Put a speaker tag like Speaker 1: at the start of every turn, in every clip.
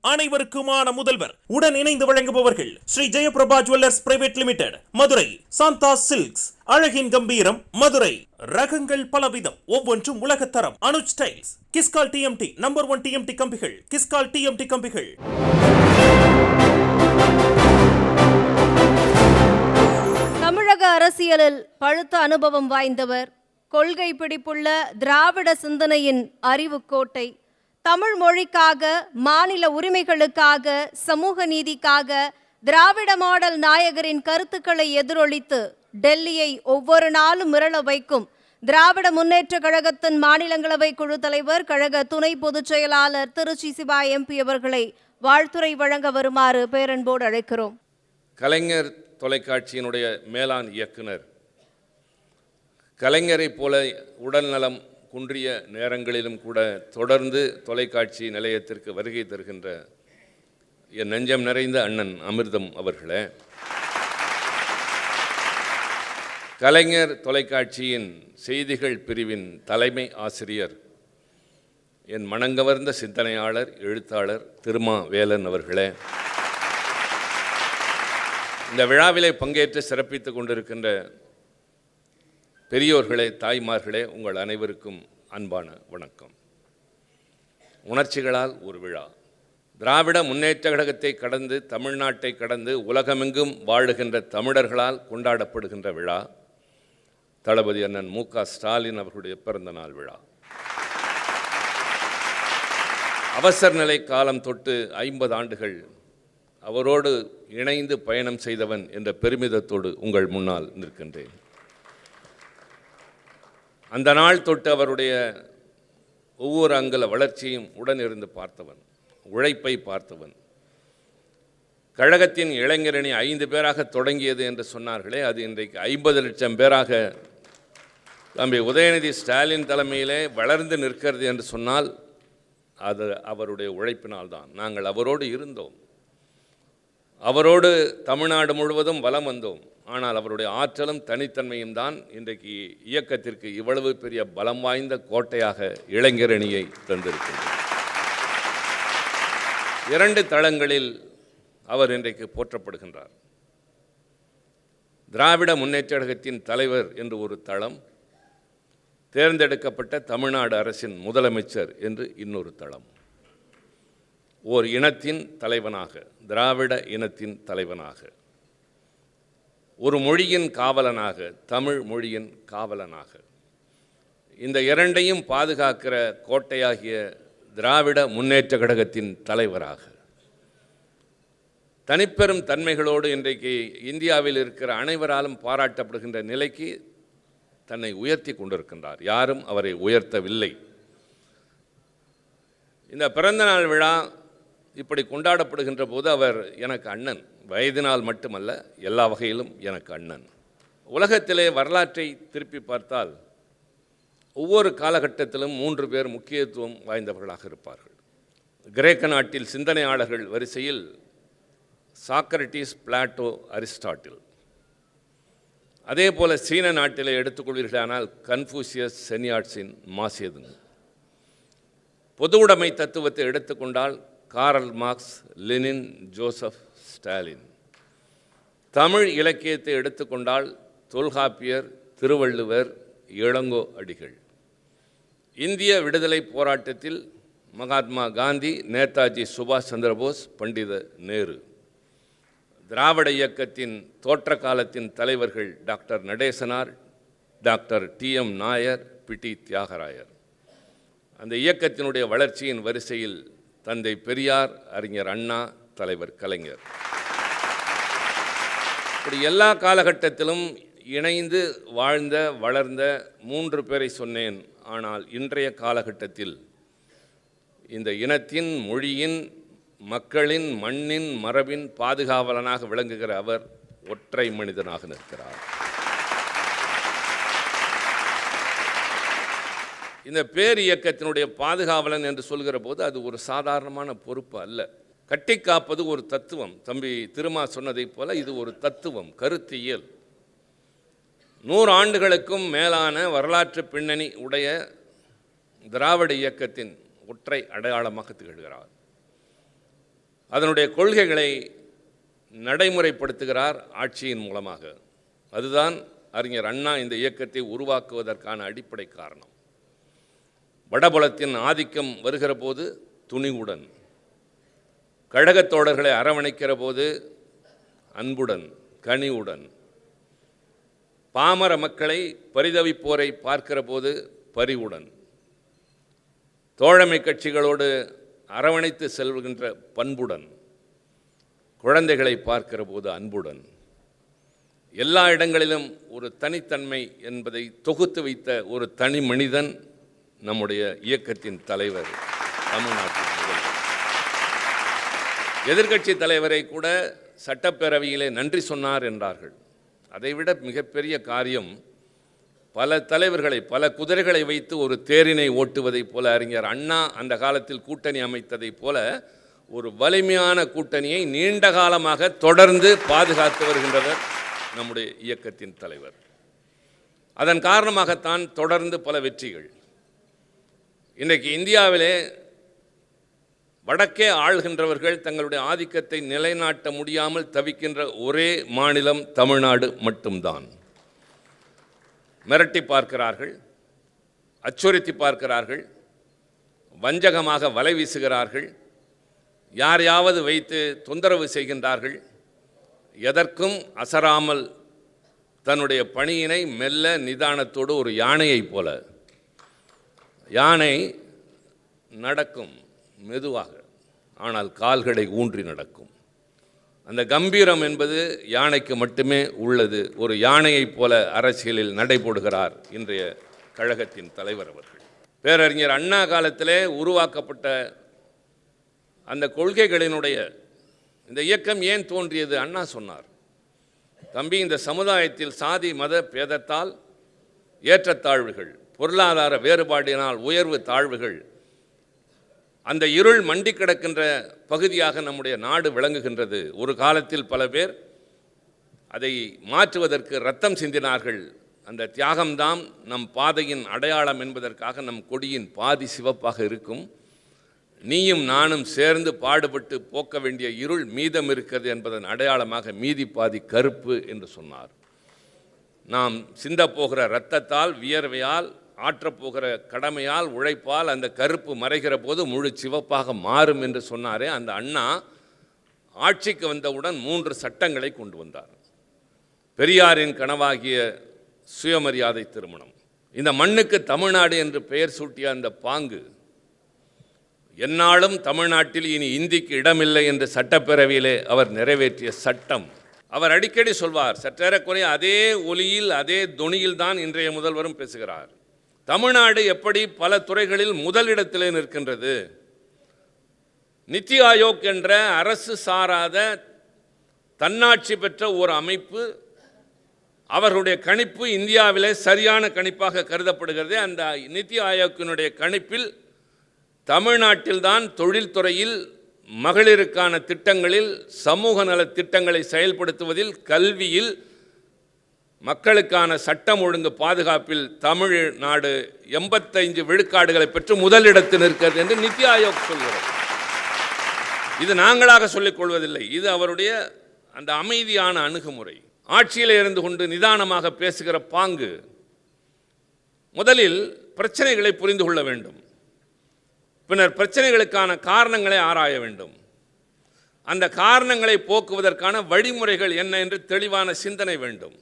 Speaker 1: அனைவருக்குமான முதல்வர் உடன் இணைந்து வழங்குபவர்கள் Shri Jayaprabha jewellers private limited Madurai, Shantha silks அழகின் கம்பீரம் மதுரை, ரகங்கள் பலவிதம் ஒவ்வொன்றும் உலகத்தரம், Anuj styles, Kiscol TMT number 1 TMT கம்பிகள், கிஸ்கால் டிஎம்டி கம்பிகள்.
Speaker 2: தமிழக அரசியலில் பழுத்த அனுபவம் வாய்ந்தவர், கொள்கை பிடிப்புள்ள திராவிட சிந்தனையின் அறிவுக்கோட்டை, தமிழ் மொழிக்காக, மாநில உரிமைகளுக்காக, சமூக நீதிக்காக திராவிட மாடல் நாயகரின் கருத்துக்களை எதிரொலித்து டெல்லியை ஒவ்வொரு நாளும் மிரள வைக்கும் திராவிட முன்னேற்ற கழகத்தின் மாநிலங்களவை குழு தலைவர், கழக துணை பொதுச் செயலாளர் திருச்சி சிவா எம்பி அவர்களை வாழ்த்துரை வழங்க வருமாறு பேரன்போடு அழைக்கிறோம்.
Speaker 3: கலைஞர் தொலைக்காட்சியினுடைய மேலாண் இயக்குனர், கலைஞரை போல உடல்நலம் குன்றிய நேரங்களிலும் கூட தொடர்ந்து தொலைக்காட்சி நிலையத்திற்கு வருகை தருகின்ற என் நெஞ்சம் நிறைந்த அண்ணன் அமிர்தம் அவர்களே, கலைஞர் தொலைக்காட்சியின் செய்திகள் பிரிவின் தலைமை ஆசிரியர், என் மனங்கவர்ந்த சிந்தனையாளர், எழுத்தாளர் திருமா வேலன் அவர்களே, இந்த விழாவிலே பங்கேற்று சிறப்பித்துக் கொண்டிருக்கின்ற பெரியோர்களே, தாய்மார்களே, உங்கள் அனைவருக்கும் அன்பான வணக்கம். உணர்ச்சிகளால் ஒரு விழா. திராவிட முன்னேற்ற கழகத்தை கடந்து, தமிழ்நாட்டை கடந்து உலகமெங்கும் வாழுகின்ற தமிழர்களால் கொண்டாடப்படுகின்ற விழா தளபதி அண்ணன் மு.க. ஸ்டாலின் அவர்களுடைய பிறந்தநாள் விழா. அவசர நிலை காலம் தொட்டு 50 ஆண்டுகள் அவரோடு இணைந்து பயணம் செய்தவன் என்ற பெருமிதத்தோடு உங்கள் முன்னால் நிற்கின்றேன். அந்த நாள் தொட்டு அவருடைய ஒவ்வொரு அங்கல வளர்ச்சியும் உடனிருந்து பார்த்தவன், உழைப்பை பார்த்தவன். கழகத்தின் இளைஞரணி 5 பேராக தொடங்கியது என்று சொன்னார்களே, அது இன்றைக்கு 50 லட்சம் பேராக தம்பி உதயநிதி ஸ்டாலின் தலைமையிலே வளர்ந்து நிற்கிறது என்று சொன்னால் அது அவருடைய உழைப்பினால்தான். நாங்கள் அவரோடு இருந்தோம், அவரோடு தமிழ்நாடு முழுவதும் வலம் வந்தோம். ஆனால் அவருடைய ஆற்றலும் தனித்தன்மையும் தான் இன்றைக்கு இயக்கத்திற்கு இவ்வளவு பெரிய பலம் வாய்ந்த கோட்டையாக இளைஞரணியை தந்திருக்கின்றது. 2 தளங்களில் அவர் இன்றைக்கு போற்றப்படுகின்றார். திராவிட முன்னேற்ற கழகத்தின் தலைவர் என்று ஒரு தளம், தேர்ந்தெடுக்கப்பட்ட தமிழ்நாடு அரசின் முதலமைச்சர் என்று இன்னொரு தளம். ஓர் இனத்தின் தலைவனாக, திராவிட இனத்தின் தலைவனாக, ஒரு மொழியின் காவலனாக, தமிழ் மொழியின் காவலனாக, இந்த 2ஐயும் பாதுகாக்கிற கோட்டையாகிய திராவிட முன்னேற்ற கழகத்தின் தலைவராக, தனிப்பெரும் தன்மைகளோடு இன்றைக்கு இந்தியாவில் இருக்கிற அனைவராலும் பாராட்டப்படுகின்ற நிலைக்கு தன்னை உயர்த்தி கொண்டிருக்கின்றார். யாரும் அவரை உயர்த்தவில்லை. இந்த பிறந்தநாள் விழா இப்படி கொண்டாடப்படுகின்ற போது அவர் எனக்கு அண்ணன், வயதினால் மட்டுமல்ல, எல்லா வகையிலும் எனக்கு அண்ணன். உலகத்திலே வரலாற்றை திருப்பி பார்த்தால் ஒவ்வொரு காலகட்டத்திலும் 3 பேர் முக்கியத்துவம் வாய்ந்தவர்களாக இருப்பார்கள். கிரேக்க நாட்டில் சிந்தனையாளர்கள் வரிசையில் சாக்ரட்டிஸ், பிளாட்டோ, அரிஸ்டாட்டில். அதே போல சீன நாட்டிலே எடுத்துக்கொள்வீர்களானால் கன்ஃபூசியஸ், சென்யாட்சின், மாசேதுங். பொது உடைமை தத்துவத்தை எடுத்துக்கொண்டால் Karl Marx, Lenin, Joseph Stalin. Tamil இலக்கியத்தை எடுத்துக்கொண்டால் தொல்காப்பியர், திருவள்ளுவர், இளங்கோ அடிகள். இந்திய விடுதலை போராட்டத்தில் மகாத்மா காந்தி, நேதாஜி சுபாஷ் சந்திரபோஸ், பண்டித நேரு. திராவிட இயக்கத்தின் தோற்ற காலத்தின் தலைவர்கள் doctor Natesanar, doctor T M. Nair, P T. Thyagarayar. அந்த இயக்கத்தினுடைய வளர்ச்சியின் வரிசையில் தந்தை பெரியார், அறிஞர் அண்ணா, தலைவர் கலைஞர். இப்படி எல்லா காலகட்டத்திலும் இணைந்து வாழ்ந்த வளர்ந்த 3 பேரை சொன்னேன். ஆனால் இன்றைய காலகட்டத்தில் இந்த இனத்தின், மொழியின், மக்களின், மண்ணின், மரபின் பாதுகாவலனாக விளங்குகிற அவர் ஒற்றை மனிதனாக நிற்கிறார். இந்த பேர் இயக்கத்தினுடைய பாதுகாவலன் என்று சொல்கிற போது அது ஒரு சாதாரணமான பொறுப்பு அல்ல. கட்டி காப்பது ஒரு தத்துவம். தம்பி திருமா சொன்னதைப் போல இது ஒரு தத்துவம், கருத்தியல். 100 ஆண்டுகளுக்கும் மேலான வரலாற்று பின்னணி உடைய திராவிட இயக்கத்தின் ஒற்றை அடையாளமாக திகழ்கிறார். அதனுடைய கொள்கைகளை நடைமுறைப்படுத்துகிறார் ஆட்சியின் மூலமாக. அதுதான் அறிஞர் அண்ணா இந்த இயக்கத்தை உருவாக்குவதற்கான அடிப்படை காரணம். வடபுலத்தின் ஆதிக்கம் வருகிற போது துணிவுடன், கழகத் தோழர்களை அரவணைக்கிற போது அன்புடன், கனிவுடன், பாமர மக்களை பரிதவிப்போரை பார்க்கிற போது பரிவுடன், தோழமை கட்சிகளோடு அரவணைத்து செல்கின்ற பண்புடன், குழந்தைகளை பார்க்கிற போது அன்புடன், எல்லா இடங்களிலும் ஒரு தனித்தன்மை என்பதை தொகுத்து வைத்த ஒரு தனி மனிதன் நம்முடைய இயக்கத்தின் தலைவர், தமிழ்நாட்டின் முதல்வர். எதிர்க்கட்சி தலைவரை கூட சட்டப்பேரவையிலே நன்றி சொன்னார் என்றார்கள். அதைவிட மிகப்பெரிய காரியம், பல தலைவர்களை, பல குதிரைகளை வைத்து ஒரு தேரினை ஓட்டுவதைப் போல அறிஞர் அண்ணா அந்த காலத்தில் கூட்டணி அமைத்ததைப் போல ஒரு வலிமையான கூட்டணியை நீண்ட காலமாக தொடர்ந்து பாதுகாத்து வருகின்றவர் நம்முடைய இயக்கத்தின் தலைவர். அதன் காரணமாகத்தான் தொடர்ந்து பல வெற்றிகள். இன்றைக்கு இந்தியாவிலே வடக்கே ஆள்கின்றவர்கள் தங்களுடைய ஆதிக்கத்தை நிலைநாட்ட முடியாமல் தவிக்கின்ற ஒரே மாநிலம் தமிழ்நாடு மட்டும்தான். மிரட்டி பார்க்கிறார்கள், அச்சுறுத்தி பார்க்கிறார்கள், வஞ்சகமாக வலை வீசுகிறார்கள், யாரையாவது வைத்து தொந்தரவு செய்கின்றார்கள். எதற்கும் அசராமல் தன்னுடைய பணியினை மெல்ல நிதானத்தோடு ஒரு யானையைப் போல, யானை நடக்கும் மெதுவாக, ஆனால் கால்களை ஊன்றி நடக்கும். அந்த கம்பீரம் என்பது யானைக்கு மட்டுமே உள்ளது. ஒரு யானையைப் போல அரசியலில் நடைபோடுகிறார் இன்றைய கழகத்தின் தலைவர் அவர்கள். பேரறிஞர் அண்ணா காலத்திலே உருவாக்கப்பட்ட அந்த கொள்கைகளினுடைய இந்த இயக்கம் ஏன் தோன்றியது? அண்ணா சொன்னார், தம்பி, இந்த சமுதாயத்தில் சாதி மத பேதத்தால் ஏற்றத்தாழ்வுகள், பொருளாதார வேறுபாட்டினால் உயர்வு தாழ்வுகள், அந்த இருள் மண்டி கிடக்கின்ற பகுதியாக நம்முடைய நாடு விளங்குகின்றது. ஒரு காலத்தில் பல பேர் அதை மாற்றுவதற்கு இரத்தம் சிந்தினார்கள். அந்த தியாகம்தான் நம் பாதையின் அடையாளம் என்பதற்காக நம் கொடியின் பாதி சிவப்பாக இருக்கும். நீயும் நானும் சேர்ந்து பாடுபட்டு போக்க வேண்டிய இருள் மீதம் இருக்கிறது என்பதன் அடையாளமாக மீதி பாதி கருப்பு என்று சொன்னார். நாம் சிந்தப்போகிற இரத்தத்தால், வியர்வையால், ஆற்றப்போகிற கடமையால், உழைப்பால் அந்த கருப்பு மறைகிற போது முழு சிவப்பாக மாறும் என்று சொன்னாரே அந்த அண்ணா, ஆட்சிக்கு வந்தவுடன் 3 சட்டங்களை கொண்டு வந்தார். பெரியாரின் கனவாகிய சுயமரியாதை திருமணம், இந்த மண்ணுக்கு தமிழ்நாடு என்று பெயர் சூட்டிய அந்த பாங்கு, எந்நாளும் தமிழ்நாட்டில் இனி இந்திக்கு இடமில்லை என்று சட்டப்பேரவையிலே அவர் நிறைவேற்றிய சட்டம். அவர் அடிக்கடி சொல்வார், சற்றேறக்குறைய அதே ஒலியில் அதே தொனியில் தான் இன்றைய முதல்வரும் பேசுகிறார். தமிழ்நாடு எப்படி பல துறைகளில் முதலிடத்திலே நிற்கின்றது. நித்தி ஆயோக் என்ற அரசு சாராத தன்னாட்சி பெற்ற ஒரு அமைப்பு, அவர்களுடைய கணிப்பு இந்தியாவிலே சரியான கணிப்பாக கருதப்படுகிறது. அந்த நித்தி ஆயோக்கினுடைய கணிப்பில் தமிழ்நாட்டில்தான் தொழில்துறையில், மகளிருக்கான திட்டங்களில், சமூக நல திட்டங்களை செயல்படுத்துவதில், கல்வியில், மக்களுக்கான சட்டம் ஒழுங்கு பாதுகாப்பில் தமிழ்நாடு 85 விழுக்காடுகளை பெற்று முதலிடத்தில் இருக்கிறது என்று நித்தி ஆயோக் சொல்கிறது. இது நாங்களாக சொல்லிக் கொள்வதில்லை, இது அவருடைய அந்த அமைதியான அணுகுமுறை, ஆட்சியில் இருந்து கொண்டு நிதானமாக பேசுகிற பாங்கு. முதலில் பிரச்சனைகளை புரிந்து கொள்ள வேண்டும், பின்னர் பிரச்சனைகளுக்கான காரணங்களை ஆராய வேண்டும், அந்த காரணங்களை போக்குவதற்கான வழிமுறைகள் என்ன என்று தெளிவான சிந்தனை வேண்டும்,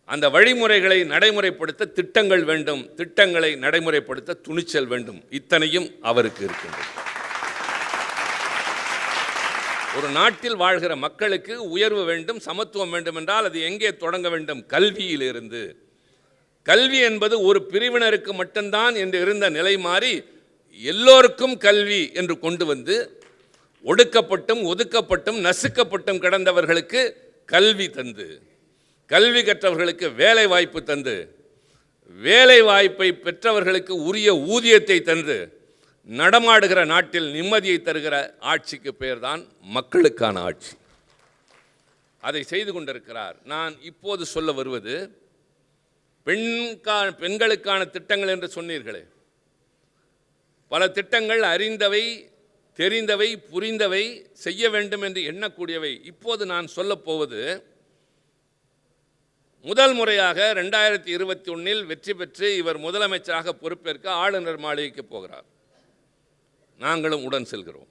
Speaker 3: அந்த வழிமுறைகளை நடைமுறைப்படுத்த திட்டங்கள் வேண்டும், திட்டங்களை நடைமுறைப்படுத்த துணிச்சல் வேண்டும். இத்தனையும் அவருக்கு இருக்கின்றது. ஒரு நாட்டில் வாழ்கிற மக்களுக்கு உயர்வு வேண்டும், சமத்துவம் வேண்டும் என்றால் அது எங்கே தொடங்க வேண்டும்? கல்வியிலிருந்து. கல்வி என்பது ஒரு பிரிவினருக்கு மட்டும்தான் என்று இருந்த நிலை மாறி எல்லோருக்கும் கல்வி என்று கொண்டு வந்து, ஒடுக்கப்பட்டும் ஒதுக்கப்பட்டும் நசுக்கப்பட்டும் கிடந்தவர்களுக்கு கல்வி தந்து, கல்வி கற்றவர்களுக்கு வேலை வாய்ப்பு தந்து, வேலை வாய்ப்பை பெற்றவர்களுக்கு உரிய ஊதியத்தை தந்து, நடமாடுகிற நாட்டில் நிம்மதியை தருகிற ஆட்சிக்கு பெயர்தான் மக்களுக்கான ஆட்சி. அதை செய்து கொண்டிருக்கிறார். நான் இப்போது சொல்ல வருவது, பெண்களுக்கான திட்டங்கள் என்று சொன்னீர்களே, பல திட்டங்கள் அறிந்தவை, தெரிந்தவை, புரிந்தவை, செய்ய வேண்டும் என்று எண்ணக்கூடியவை. இப்போது நான் சொல்லப்போவது, முதல் முறையாக 2021 வெற்றி பெற்று இவர் முதலமைச்சராக பொறுப்பேற்க ஆளுநர் மாளிகைக்கு போகிறார். நாங்களும் உடன் செல்கிறோம்.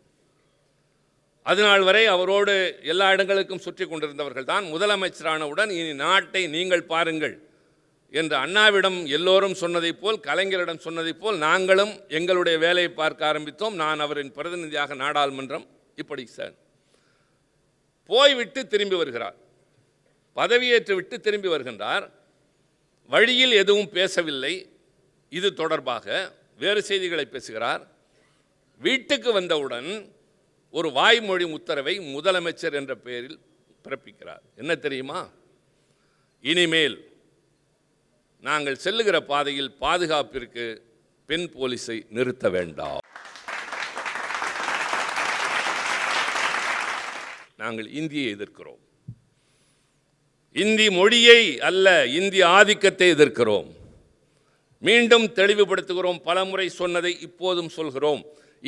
Speaker 3: அதுநாள் வரை அவரோடு எல்லா இடங்களுக்கும் சுற்றி கொண்டிருந்தவர்கள் தான். முதலமைச்சரானவுடன் இனி நாட்டை நீங்கள் பாருங்கள் என்று அண்ணாவிடம் எல்லோரும் சொன்னதைப் போல், கலைஞரிடம் சொன்னதைப் போல் நாங்களும் எங்களுடைய வேலையை பார்க்க ஆரம்பித்தோம். நான் அவரின் பிரதிநிதியாக நாடாளுமன்றம் இப்படி சார் போய்விட்டு திரும்பி வருகிறார். பதவியேற்று விட்டு திரும்பி வருகின்றார். வழியில் எதுவும் பேசவில்லை. இது தொடர்பாக வேறு செய்திகளை பேசுகிறார். வீட்டுக்கு வந்தவுடன் ஒரு வாய்மொழி உத்தரவை முதலமைச்சர் என்ற பெயரில் பிறப்பிக்கிறார். என்ன தெரியுமா? இனிமேல் நாங்கள் செல்லுகிற பாதையில் பாதுகாப்பிற்கு பெண் போலீஸை நிறுத்த வேண்டாம். நாங்கள் இந்தியை எதிர்க்கிறோம். இந்தி மொழியை அல்ல, இந்தி ஆதிக்கத்தை எதிர்க்கிறோம். மீண்டும் தெளிவுபடுத்துகிறோம். பலமுறை சொன்னதை இப்போதும் சொல்கிறோம்.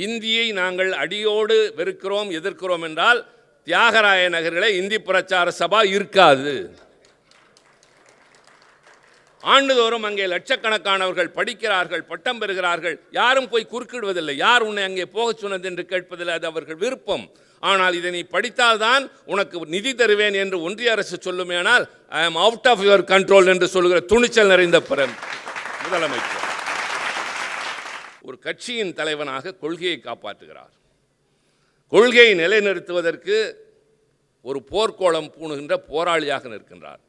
Speaker 3: இந்தியை நாங்கள் அடியோடு வெறுக்கிறோம், எதிர்க்கிறோம் என்றால் தியாகராய நகரிலே இந்தி பிரச்சார சபா இருக்காது. ஆண்டுதோறும் அங்கே லட்சக்கணக்கானவர்கள் படிக்கிறார்கள், பட்டம் பெறுகிறார்கள். யாரும் போய் குறுக்கிடுவதில்லை. யார் உன்னை அங்கே போக சொன்னது என்று கேட்பதில்லை. அது அவர்கள் விருப்பம். ஆனால் இதை நீ படித்தால்தான் உனக்கு நிதி தருவேன் என்று ஒன்றிய அரசு சொல்லுமேனால் ஐ ஆம் அவுட் ஆஃப் யுவர் கண்ட்ரோல் என்று சொல்கிற துணிச்சல் நிறைந்த முதலமைச்சர் ஒரு கட்சியின் தலைவனாக கொள்கையை காப்பாற்றுகிறார். கொள்கையை நிலைநிறுத்துவதற்கு ஒரு போர்க்கோளம் பூணுகின்ற போராளியாக நிற்கின்றார்.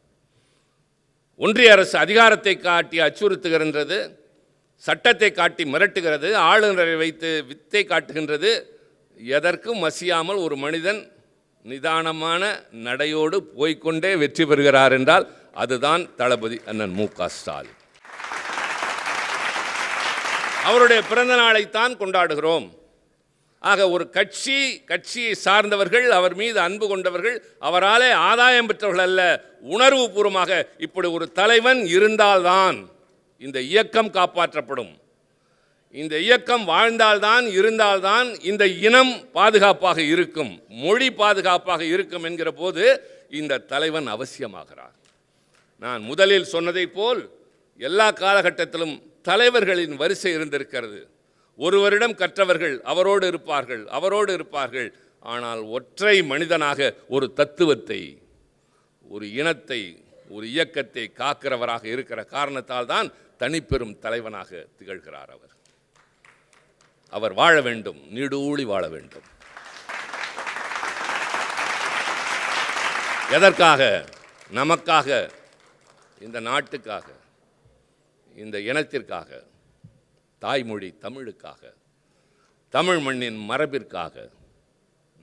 Speaker 3: ஒன்றிய அரசு அதிகாரத்தை காட்டி அச்சுறுத்துகின்றது, சட்டத்தை காட்டி மிரட்டுகிறது, ஆளுநரை வைத்து வித்தை காட்டுகின்றது. எதற்கும் மசியாமல் ஒரு மனிதன் நிதானமான நடையோடு போய்கொண்டே வெற்றி பெறுகிறார் என்றால் அதுதான் தளபதி அண்ணன் மு.க. ஸ்டாலின். அவருடைய பிறந்த நாளைத்தான் கொண்டாடுகிறோம். ஆக ஒரு கட்சியை சார்ந்தவர்கள், அவர் மீது அன்பு கொண்டவர்கள், அவராலே ஆதாயம் பெற்றவர்கள் அல்ல, உணர்வு பூர்வமாக இப்படி ஒரு தலைவன் இருந்தால்தான் இந்த இயக்கம் காப்பாற்றப்படும். இந்த இயக்கம் வாழ்ந்தால்தான், இருந்தால்தான் இந்த இனம் பாதுகாப்பாக இருக்கும், மொழி பாதுகாப்பாக இருக்கும் என்கிற போது இந்த தலைவன் அவசியமாகிறார். நான் முதலில் சொன்னதை போல் எல்லா காலகட்டத்திலும் தலைவர்களின் வரிசை இருந்திருக்கிறது. ஒருவரிடம் கற்றவர்கள் அவரோடு இருப்பார்கள். ஆனால் ஒற்றை மனிதனாக ஒரு தத்துவத்தை, ஒரு இனத்தை, ஒரு இயக்கத்தை காக்கிறவராக இருக்கிற காரணத்தால் தான் தனிப்பெரும் தலைவனாக திகழ்கிறார். அவர் வாழ வேண்டும், நீடூழி வாழ வேண்டும். எதற்காக? நமக்காக, இந்த நாட்டுக்காக, இந்த இனத்திற்காக, தாய்மொழி தமிழுக்காக, தமிழ் மண்ணின் மரபிற்காக,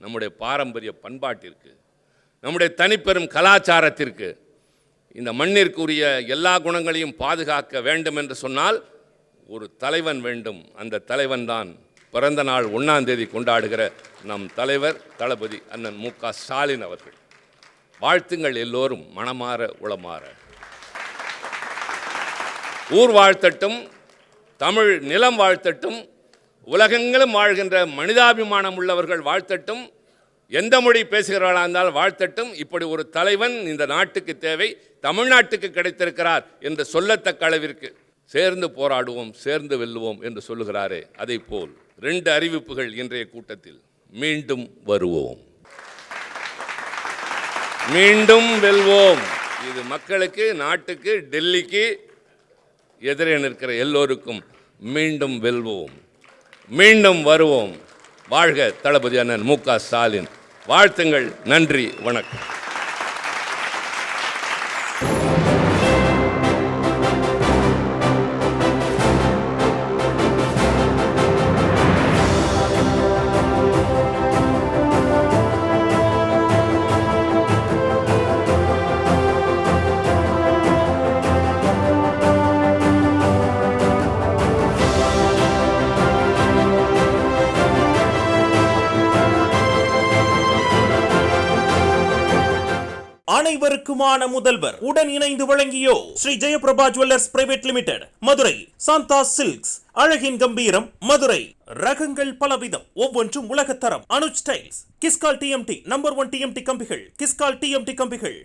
Speaker 3: நம்முடைய பாரம்பரிய பண்பாட்டிற்கு, நம்முடைய தனிப்பெரும் கலாச்சாரத்திற்கு, இந்த மண்ணிற்குரிய எல்லா குணங்களையும் பாதுகாக்க வேண்டும் என்று சொன்னால் ஒரு தலைவன் வேண்டும். அந்த தலைவன் தான் பிறந்த நாள் 1ஆம் தேதி கொண்டாடுகிற நம் தலைவர் தளபதி அண்ணன் மு.க. ஸ்டாலின் அவர்கள். வாழ்த்துங்கள் எல்லோரும் மனமாற உளமாற. ஊர் வாழ்த்தட்டும், தமிழ் நிலம் வாழ்த்தட்டும், உலகெங்கிலும் வாழ்கின்ற மனிதாபிமானம் உள்ளவர்கள் வாழ்த்தட்டும், எந்த மொழி பேசுகிறவர்களாக இருந்தால் வாழ்த்தட்டும். இப்படி ஒரு தலைவன் இந்த நாட்டுக்கு தேவை, தமிழ்நாட்டுக்கு கிடைத்திருக்கிறார் என்று சொல்லத்தக்க அளவிற்கு சேர்ந்து போராடுவோம், சேர்ந்து வெல்லுவோம் என்று சொல்லுகிறாரே, அதை போல் 2 அறிவிப்புகள் இன்றைய கூட்டத்தில். மீண்டும் வருவோம், மீண்டும் வெல்வோம். இது மக்களுக்கு, நாட்டுக்கு, டெல்லிக்கு எதிரே நிற்கிற எல்லோருக்கும் மீண்டும் வெல்வோம், மீண்டும் வருவோம். வாழ்க தளபதி அண்ணன் மு.க. ஸ்டாலின். வாழ்த்துங்கள். நன்றி, வணக்கம்.
Speaker 1: அனைவருக்குமான முதல்வர் உடன் இணைந்து வழங்கியோ Sri Jayaprabha jewellers private limited Madurai Shantha silks அழகின் கம்பீரம் மதுரை ரகங்கள் பலவிதம் ஒவ்வொன்றும் உலகத்தரம் Anuj styles Kiscol TMT number 1 TMT கம்பிகள் கிஸ்கால் டிஎம்டி கம்பிகள்